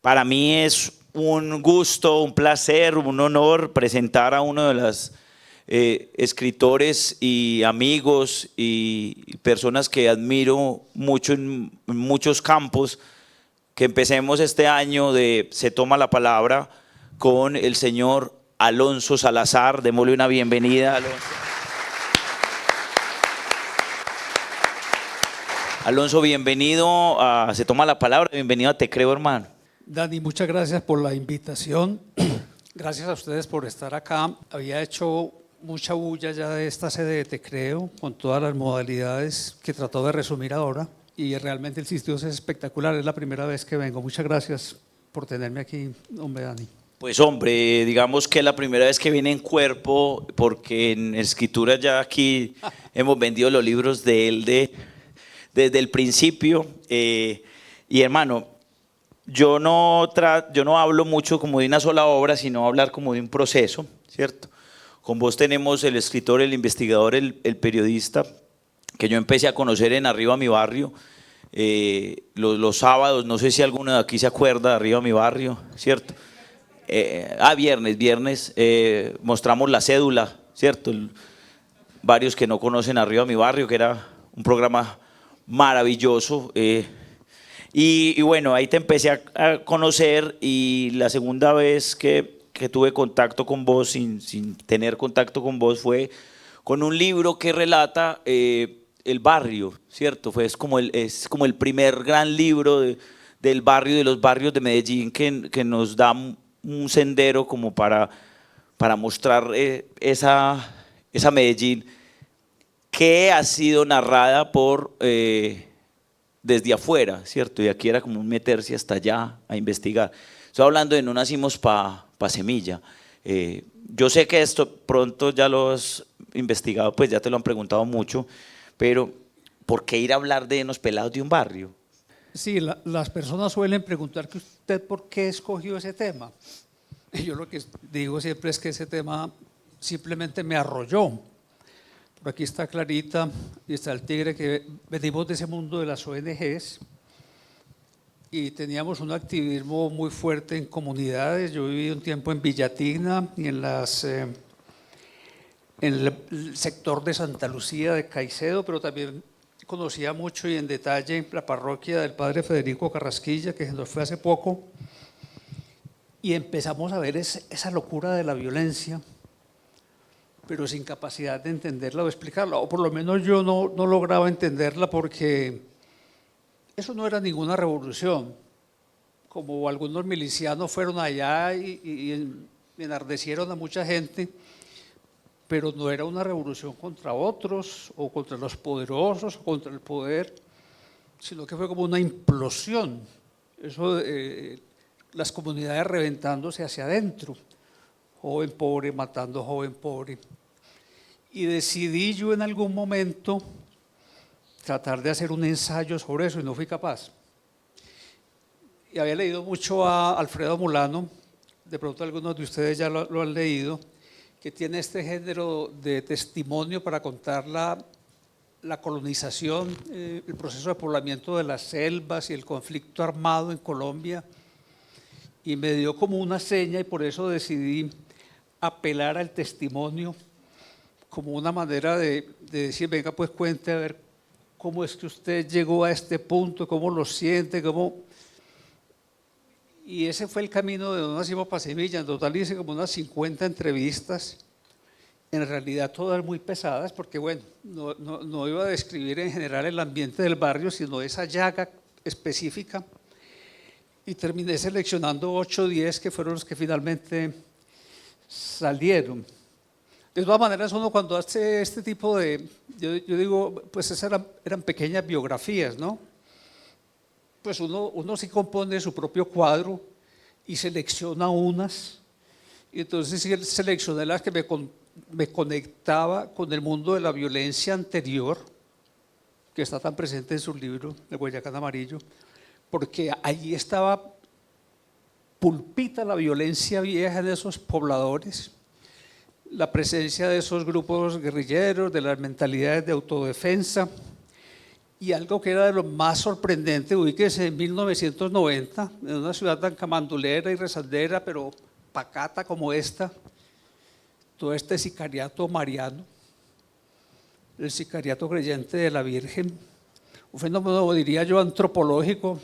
Para mí es un gusto, un placer, un honor presentar a uno de los escritores y amigos y personas que admiro mucho en muchos campos, que empecemos este año de Se Toma la Palabra con el señor Alonso Salazar. Démosle una bienvenida, Alonso. Alonso, bienvenido a Se Toma la Palabra, bienvenido a Te Creo, hermano. Dani, muchas gracias por la invitación. Gracias a ustedes por estar acá. Había hecho mucha bulla ya de esta sede de Te Creo, con todas las modalidades que trató de resumir ahora. Y realmente el sitio es espectacular, es la primera vez que vengo. Muchas gracias por tenerme aquí, hombre, Dani. Pues hombre, digamos que es la primera vez que viene en cuerpo, porque en escritura ya aquí hemos vendido los libros de él desde el principio. Y hermano, yo no hablo mucho como de una sola obra, sino hablar como de un proceso, ¿cierto? Con vos tenemos el escritor, el investigador, el periodista, que yo empecé a conocer en Arriba Mi Barrio, los sábados. No sé si alguno de aquí se acuerda de Arriba Mi Barrio, ¿cierto? Viernes, mostramos la cédula, ¿cierto? Varios que no conocen Arriba Mi Barrio, que era un programa maravilloso. Y bueno, ahí te empecé a conocer, y la segunda vez que tuve contacto con vos, sin tener contacto con vos, fue con un libro que relata el barrio, ¿cierto? Es como el primer gran libro del barrio, de los barrios de Medellín, que nos da un sendero como para mostrar esa Medellín que ha sido narrada por desde afuera, ¿cierto? Y aquí era como un meterse hasta allá a investigar. Estoy hablando de No Nacimos pa Semilla. Yo sé que esto pronto ya lo has investigado, pues ya te lo han preguntado mucho, pero ¿por qué ir a hablar de unos pelados de un barrio? Sí, las personas suelen preguntar que usted por qué escogió ese tema. Y yo lo que digo siempre es que ese tema simplemente me arrolló. Por aquí está Clarita y está el Tigre, que venimos de ese mundo de las ONGs y teníamos un activismo muy fuerte en comunidades. Yo viví un tiempo en Villatigna y en el sector de Santa Lucía de Caicedo, pero también conocía mucho y en detalle la parroquia del padre Federico Carrasquilla, que se nos fue hace poco, y empezamos a ver esa locura de la violencia, pero sin capacidad de entenderla o explicarla, o por lo menos yo no lograba entenderla, porque eso no era ninguna revolución, como algunos milicianos fueron allá y enardecieron a mucha gente, pero no era una revolución contra otros, o contra los poderosos, o contra el poder, sino que fue como una implosión, eso las comunidades reventándose hacia adentro, joven pobre matando joven pobre. Y decidí yo en algún momento tratar de hacer un ensayo sobre eso y no fui capaz. Y había leído mucho a Alfredo Mulano, de pronto algunos de ustedes ya lo han leído, que tiene este género de testimonio para contar la colonización, el proceso de poblamiento de las selvas y el conflicto armado en Colombia, y me dio como una seña, y por eso decidí apelar al testimonio como una manera de decir, venga, pues cuente a ver cómo es que usted llegó a este punto, cómo lo siente, Y ese fue el camino de No Nacimos pa Semilla. En total hice como unas 50 entrevistas, en realidad todas muy pesadas, porque bueno, no iba a describir en general el ambiente del barrio, sino esa llaga específica, y terminé seleccionando 8 o 10 que fueron los que finalmente salieron. De todas maneras, uno cuando hace este tipo de, yo digo, pues esas eran pequeñas biografías, ¿no? Pues uno sí compone su propio cuadro y selecciona unas, y entonces sí seleccioné las que me conectaba con el mundo de la violencia anterior, que está tan presente en su libro, El Guayacán Amarillo, porque allí estaba pulpita la violencia vieja de esos pobladores, la presencia de esos grupos guerrilleros, de las mentalidades de autodefensa, Y algo que era de lo más sorprendente, ubíquese en 1990, en una ciudad tan camandulera y rezandera, pero pacata como esta, todo este sicariato mariano, el sicariato creyente de la Virgen, un fenómeno, diría yo, antropológico.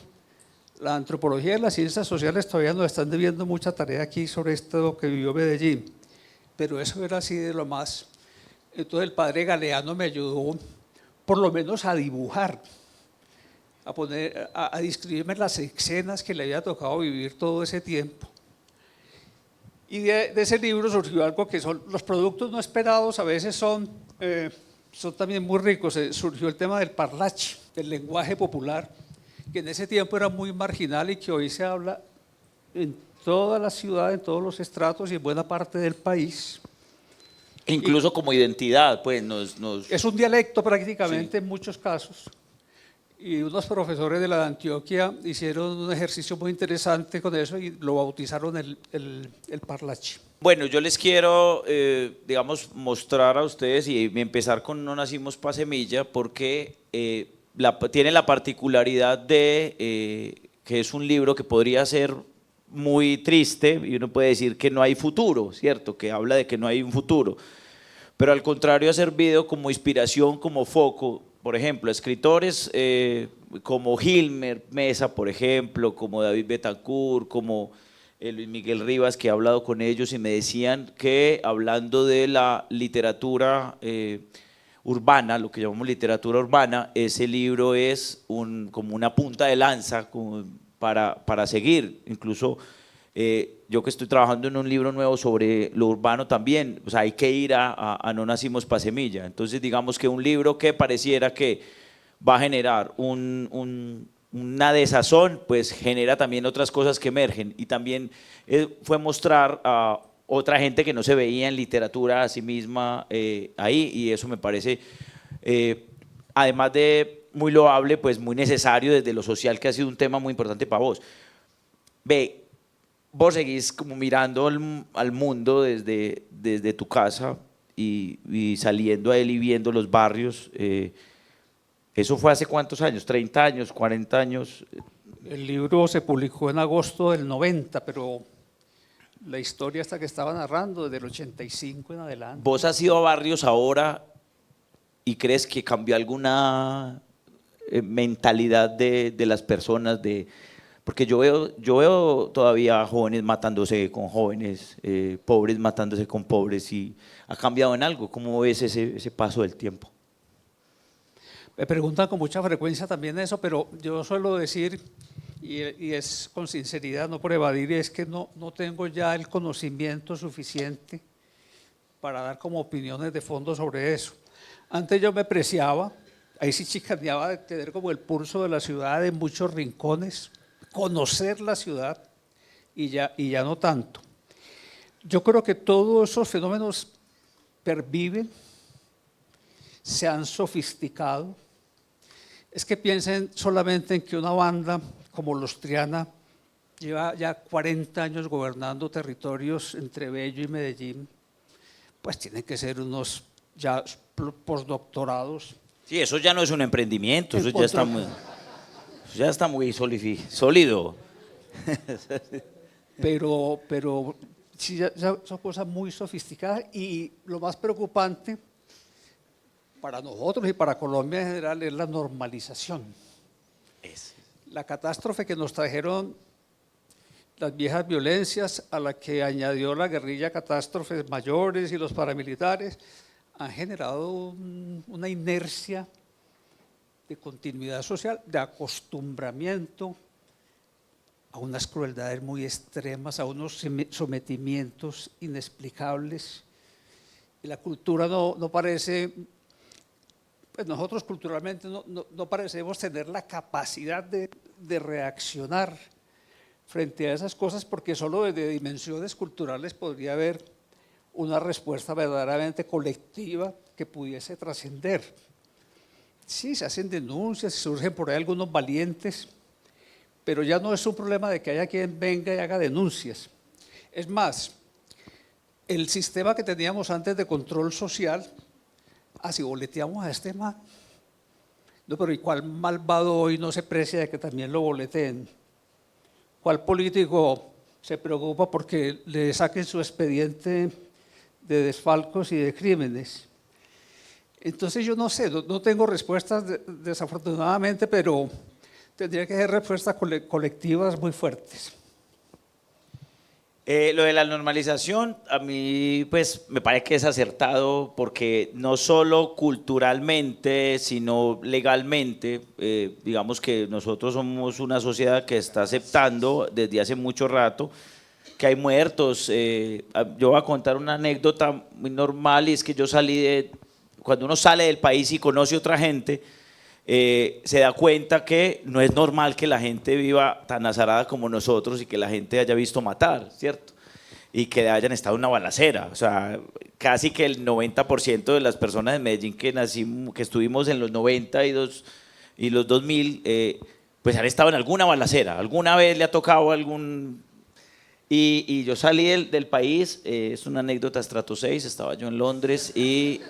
La antropología y las ciencias sociales todavía nos están debiendo mucha tarea aquí sobre esto que vivió Medellín, pero eso era así de lo más. Entonces el padre Galeano me ayudó por lo menos a dibujar, a describirme las escenas que le había tocado vivir todo ese tiempo. Y de ese libro surgió algo que son los productos no esperados, a veces son también muy ricos. Surgió el tema del parlache, del lenguaje popular, que en ese tiempo era muy marginal y que hoy se habla en toda la ciudad, en todos los estratos y en buena parte del país. Incluso como identidad, pues Es un dialecto prácticamente, sí, en muchos casos. Y unos profesores de la de Antioquia hicieron un ejercicio muy interesante con eso y lo bautizaron el parlache. Bueno, yo les quiero, digamos, mostrar a ustedes y empezar con No nacimos pa' semilla, porque tiene la particularidad de que es un libro que podría ser muy triste y uno puede decir que no hay futuro, ¿cierto? Que habla de que no hay un futuro. Pero al contrario ha servido como inspiración, como foco. Por ejemplo, escritores como Gilmer Mesa, por ejemplo, como David Betancourt, como Luis Miguel Rivas, que he hablado con ellos y me decían que hablando de la literatura urbana, lo que llamamos literatura urbana, ese libro es como una punta de lanza para seguir. Incluso yo que estoy trabajando en un libro nuevo sobre lo urbano también, o sea, hay que ir a No nacimos pa' semilla. Entonces digamos que un libro que pareciera que va a generar una desazón, pues genera también otras cosas que emergen. Y también fue mostrar a otra gente que no se veía en literatura a sí misma ahí, y eso me parece, además de muy loable, pues muy necesario desde lo social, que ha sido un tema muy importante para vos. Ve, vos seguís como mirando al mundo desde tu casa y saliendo a él y viendo los barrios. ¿Eso fue hace cuántos años? ¿30 años? ¿40 años? El libro se publicó en agosto del 90, pero la historia esta que estaba narrando, desde el 85 en adelante. ¿Vos has ido a barrios ahora y crees que cambió alguna mentalidad de las personas? Porque yo veo todavía jóvenes matándose con jóvenes, pobres matándose con pobres, y ha cambiado en algo. ¿Cómo ves ese paso del tiempo? Me preguntan con mucha frecuencia también eso, pero yo suelo decir, y es con sinceridad, no por evadir, es que no tengo ya el conocimiento suficiente para dar como opiniones de fondo sobre eso. Antes yo me preciaba, ahí sí chicaneaba de tener como el pulso de la ciudad en muchos rincones, conocer la ciudad y ya no tanto. Yo creo que todos esos fenómenos perviven, se han sofisticado. Es que piensen solamente en que una banda como Los Triana lleva ya 40 años gobernando territorios entre Bello y Medellín, pues tienen que ser unos ya postdoctorados. Sí, eso ya no es un emprendimiento, eso ya está muy sólido. Pero sí, ya son cosas muy sofisticadas, y lo más preocupante para nosotros y para Colombia en general es la normalización. La catástrofe que nos trajeron las viejas violencias, a la que añadió la guerrilla catástrofes mayores y los paramilitares, han generado una inercia de continuidad social, de acostumbramiento a unas crueldades muy extremas, a unos sometimientos inexplicables. Y la cultura no parece, pues nosotros culturalmente no parecemos tener la capacidad de reaccionar frente a esas cosas, porque solo desde dimensiones culturales podría haber una respuesta verdaderamente colectiva que pudiese trascender. Sí, se hacen denuncias, surgen por ahí algunos valientes, pero ya no es un problema de que haya quien venga y haga denuncias. Es más, el sistema que teníamos antes de control social, así boleteamos a este man, No, pero ¿y cuál malvado hoy no se precia de que también lo boleteen? ¿Cuál político se preocupa porque le saquen su expediente de desfalcos y de crímenes? Entonces yo no sé, no tengo respuestas desafortunadamente, pero tendría que ser respuestas colectivas muy fuertes. Lo de la normalización, a mí pues me parece que es acertado porque no solo culturalmente, sino legalmente, digamos que nosotros somos una sociedad que está aceptando desde hace mucho rato que hay muertos. Yo voy a contar una anécdota muy normal y es que yo cuando uno sale del país y conoce a otra gente, se da cuenta que no es normal que la gente viva tan azarada como nosotros y que la gente haya visto matar, ¿cierto? Y que hayan estado en una balacera. O sea, casi que el 90% de las personas de Medellín que estuvimos en los 90 y los 2000, pues han estado en alguna balacera. Alguna vez le ha tocado algún... Y yo salí del país, es una anécdota Estrato 6, estaba yo en Londres y...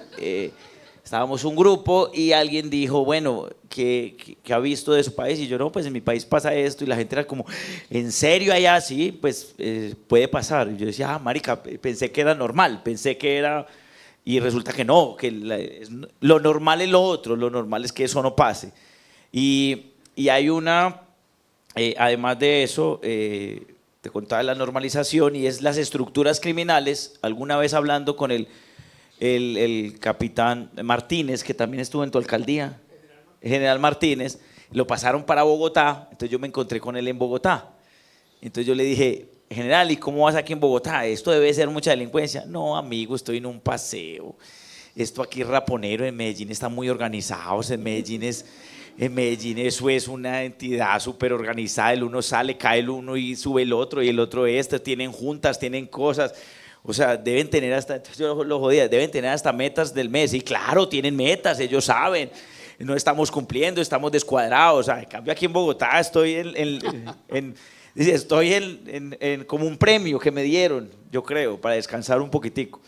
estábamos un grupo y alguien dijo, bueno, ¿qué ha visto de su país? Y yo, no, pues en mi país pasa esto. Y la gente era como, ¿en serio allá? Sí, pues puede pasar. Y yo decía, marica, pensé que era normal, pensé que era... Y resulta que no, que lo normal es lo otro, lo normal es que eso no pase. Y hay además de eso, te contaba de la normalización y es las estructuras criminales. Alguna vez hablando con el capitán Martínez, que también estuvo en tu alcaldía, general Martínez, lo pasaron para Bogotá, entonces yo me encontré con él en Bogotá. Entonces yo le dije, general, ¿y cómo vas aquí en Bogotá? Esto debe ser mucha delincuencia. No, amigo, estoy en un paseo. Esto aquí es raponero, en Medellín están muy organizados, en Medellín eso es una entidad súper organizada, el uno sale, cae el uno y sube el otro, y el otro tienen juntas, tienen cosas. O sea, deben tener hasta, yo lo jodía, deben tener hasta metas del mes. Y claro, tienen metas, ellos saben. No estamos cumpliendo, estamos descuadrados. O sea, en cambio aquí en Bogotá estoy como un premio que me dieron, yo creo, para descansar un poquitico.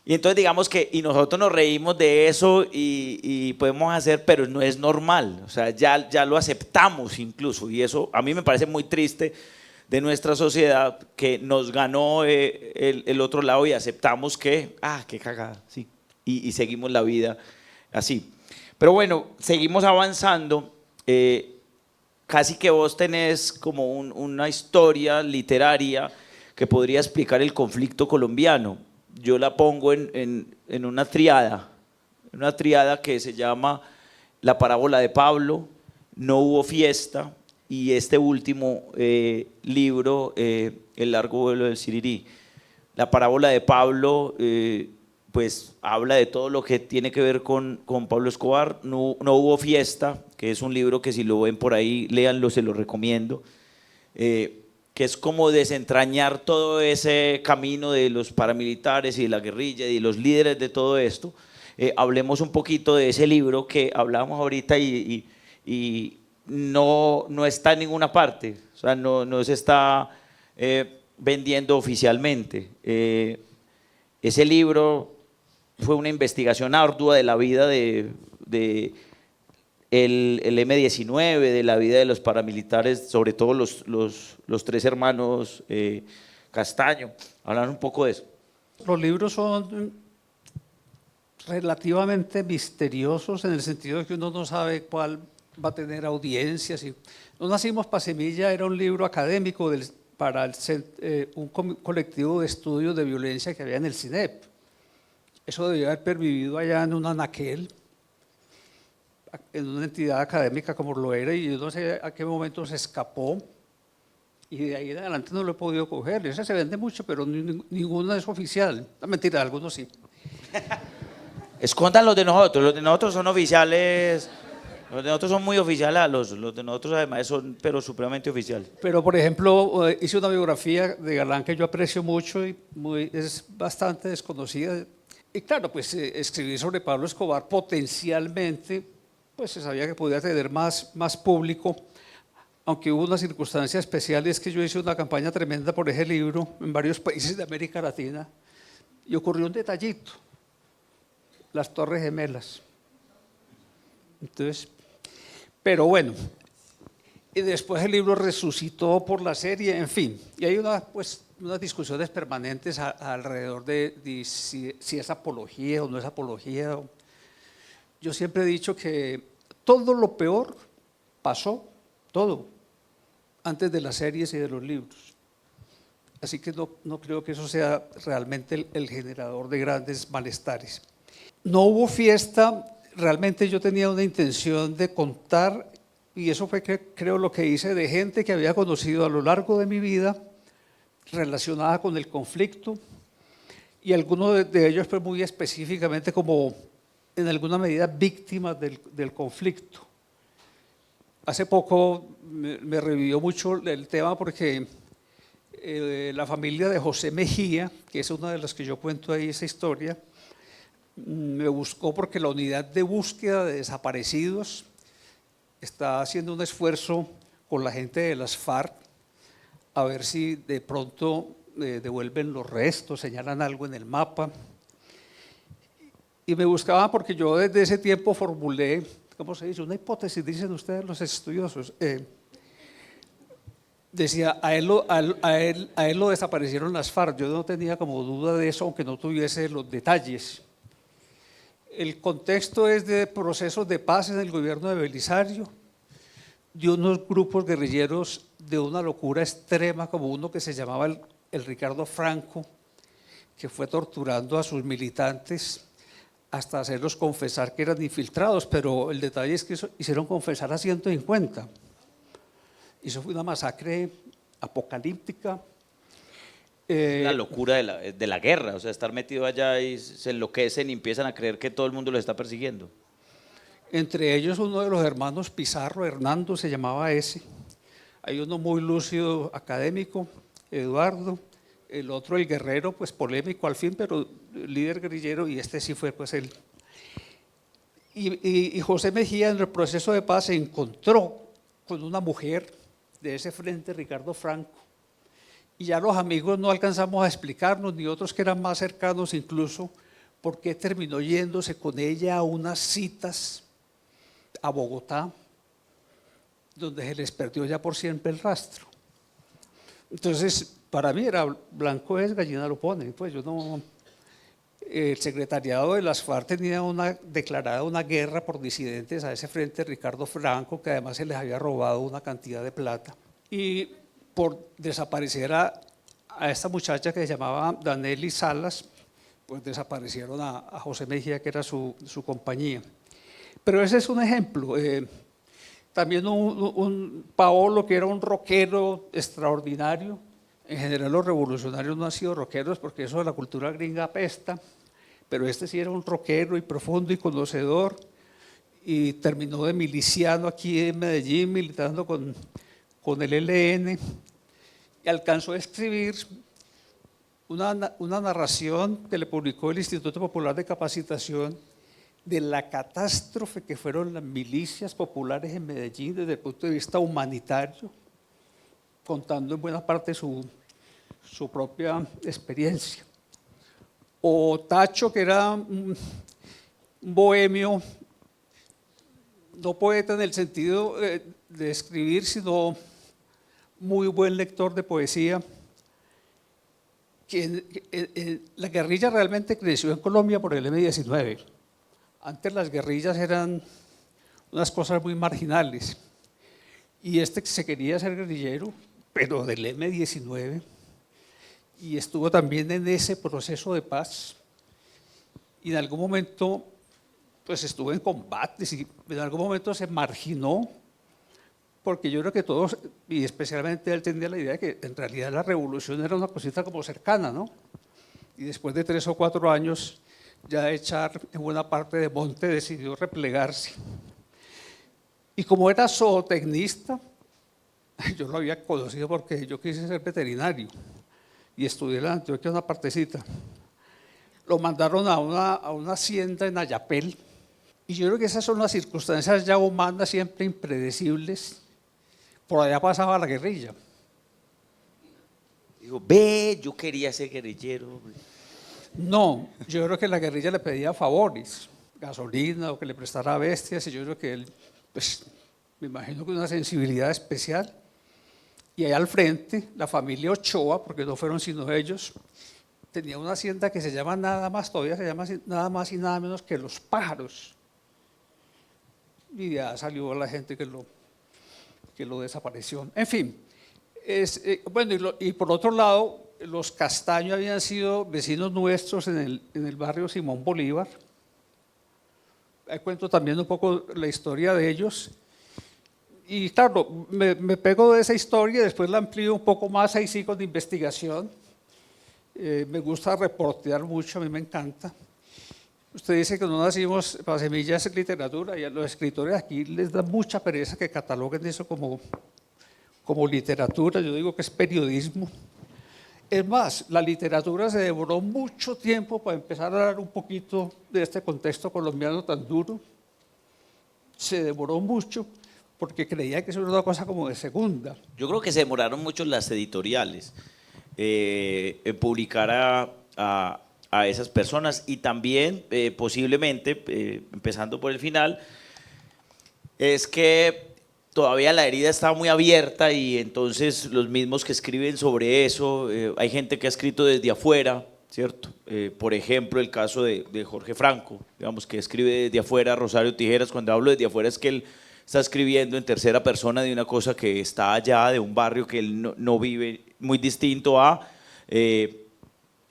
Y entonces digamos que, y nosotros nos reímos de eso y podemos hacer, pero no es normal. O sea, ya lo aceptamos incluso. Y eso a mí me parece muy triste de nuestra sociedad, que nos ganó el otro lado y aceptamos que, qué cagada, sí, y seguimos la vida así. Pero bueno, seguimos avanzando. Casi que vos tenés como una historia literaria que podría explicar el conflicto colombiano. Yo la pongo en una triada que se llama La parábola de Pablo, No hubo fiesta, y este último libro, El largo vuelo del Sirirí. La parábola de Pablo, pues habla de todo lo que tiene que ver con Pablo Escobar. No hubo fiesta, que es un libro que si lo ven por ahí, léanlo, se lo recomiendo, que es como desentrañar todo ese camino de los paramilitares y de la guerrilla y de los líderes de todo esto. Hablemos un poquito de ese libro que hablábamos ahorita y no está en ninguna parte, o sea, no se está vendiendo oficialmente. Ese libro fue una investigación ardua de la vida de el M-19, de la vida de los paramilitares, sobre todo los tres hermanos Castaño. Hablar un poco de eso. Los libros son relativamente misteriosos en el sentido de que uno no sabe cuál va a tener audiencias. No nacimos para Semilla era un libro académico para un colectivo de estudios de violencia que había en el CINEP. Eso debía haber pervivido allá en un anaquel, en una entidad académica como lo era, y yo no sé a qué momento se escapó, y de ahí en adelante no lo he podido coger. Ese se vende mucho, pero ninguno es oficial. No, mentira, algunos sí. Escondan los de nosotros son oficiales. Los de nosotros son muy oficiales, los de nosotros además son pero supremamente oficiales. Pero por ejemplo, hice una biografía de Galán que yo aprecio mucho y es bastante desconocida. Y claro, pues escribir sobre Pablo Escobar potencialmente, pues se sabía que podía tener más público, aunque hubo una circunstancia especial, y es que yo hice una campaña tremenda por ese libro en varios países de América Latina y ocurrió un detallito: las Torres Gemelas. Entonces, Pero bueno, y después el libro resucitó por la serie, en fin. Y hay pues, unas discusiones permanentes alrededor de si es apología o no es apología. Yo siempre he dicho que todo lo peor pasó, todo, antes de las series y de los libros. Así que no creo que eso sea realmente el generador de grandes malestares. No hubo fiesta, realmente yo tenía una intención de contar, y eso fue creo lo que hice, de gente que había conocido a lo largo de mi vida relacionada con el conflicto, y algunos de ellos pues muy específicamente como en alguna medida víctimas del conflicto. Hace poco me revivió mucho el tema porque la familia de José Mejía, que es una de las que yo cuento ahí esa historia, me buscó porque la unidad de búsqueda de desaparecidos está haciendo un esfuerzo con la gente de las FARC a ver si de pronto devuelven los restos, señalan algo en el mapa. Y me buscaban porque yo desde ese tiempo formulé, ¿cómo se dice? Una hipótesis, dicen ustedes los estudiosos. Decía, a él lo desaparecieron las FARC. Yo no tenía como duda de eso, aunque no tuviese los detalles. El contexto es de procesos de paz en el gobierno de Belisario, de unos grupos guerrilleros de una locura extrema, como uno que se llamaba el Ricardo Franco, que fue torturando a sus militantes hasta hacerlos confesar que eran infiltrados, pero el detalle es que hicieron confesar a 150. Y eso fue una masacre apocalíptica. La locura de la guerra, o sea, estar metido allá y se enloquecen y empiezan a creer que todo el mundo los está persiguiendo. Entre ellos uno de los hermanos Pizarro, Hernando se llamaba ese. Hay uno muy lúcido académico, Eduardo. El otro, el guerrero, pues polémico al fin, pero líder guerrillero, y este sí fue pues él. Y José Mejía en el proceso de paz se encontró con una mujer de ese frente, Ricardo Franco, y ya los amigos no alcanzamos a explicarnos, ni otros que eran más cercanos incluso, por qué terminó yéndose con ella a unas citas a Bogotá, donde se les perdió ya por siempre el rastro. Entonces, para mí era blanco es, gallina lo pone, pues yo no. El secretariado de las FARC tenía declarada una guerra por disidentes a ese frente Ricardo Franco, que además se les había robado una cantidad de plata. Y por desaparecer a esta muchacha que se llamaba Danelli Salas, pues desaparecieron a José Mejía, que era su compañía. Pero ese es un ejemplo. También un Paolo, que era un rockero extraordinario. En general los revolucionarios no han sido rockeros porque eso de la cultura gringa apesta, pero este sí era un rockero y profundo y conocedor, y terminó de miliciano aquí en Medellín, militando con el ELN, y alcanzó a escribir una narración que le publicó el Instituto Popular de Capacitación de la catástrofe que fueron las milicias populares en Medellín desde el punto de vista humanitario, contando en buena parte su propia experiencia. O Tacho, que era un bohemio, no poeta en el sentido de escribir, sino muy buen lector de poesía, que la guerrilla realmente creció en Colombia por el M-19. Antes las guerrillas eran unas cosas muy marginales, y este se quería ser guerrillero, pero del M-19, y estuvo también en ese proceso de paz, y en algún momento pues estuvo en combates, y en algún momento se marginó, porque yo creo que todos, y especialmente él, tenía la idea de que en realidad la revolución era una cosita como cercana, ¿no? Y después de 3 o 4 años ya de echar en buena parte de monte, decidió replegarse. Y como era zootecnista, yo lo había conocido porque yo quise ser veterinario y estudié en la Antioquia una partecita. Lo mandaron a una hacienda en Ayapel, y yo creo que esas son las circunstancias ya humanas, siempre impredecibles. Por allá pasaba la guerrilla. Dijo, ve, yo quería ser guerrillero. No, yo creo que la guerrilla le pedía favores, gasolina o que le prestara bestias, y yo creo que él pues, me imagino que una sensibilidad especial. Y allá al frente, la familia Ochoa, porque no fueron sino ellos, tenía una hacienda que se llama nada más, todavía se llama nada más y nada menos que Los Pájaros. Y ya salió la gente que lo desapareció. En fin, bueno, y por otro lado, los Castaño habían sido vecinos nuestros en el barrio Simón Bolívar. Ahí cuento también un poco la historia de ellos. Y claro, me pego de esa historia y después la amplío un poco más, ahí sí con investigación. Me gusta reportear mucho, a mí me encanta. Usted dice que no nacimos para semillas en literatura, y a los escritores aquí les da mucha pereza que cataloguen eso como literatura. Yo digo que es periodismo. Es más, la literatura se demoró mucho tiempo para empezar a hablar un poquito de este contexto colombiano tan duro. Se demoró mucho porque creía que eso era una cosa como de segunda. Yo creo que se demoraron mucho las editoriales en publicar a esas personas, y también posiblemente, empezando por el final, es que todavía la herida está muy abierta, y entonces los mismos que escriben sobre eso, hay gente que ha escrito desde afuera, ¿cierto? Por ejemplo, el caso de Jorge Franco, digamos, que escribe desde afuera, Rosario Tijeras. Cuando hablo desde afuera es que él está escribiendo en tercera persona de una cosa que está allá, de un barrio que él no vive, muy distinto a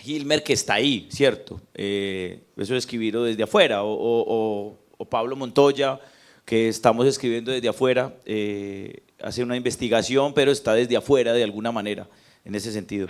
Hilmer, que está ahí, ¿cierto? Eso es escribirlo desde afuera, o Pablo Montoya, que estamos escribiendo desde afuera, hace una investigación, pero está desde afuera de alguna manera, en ese sentido.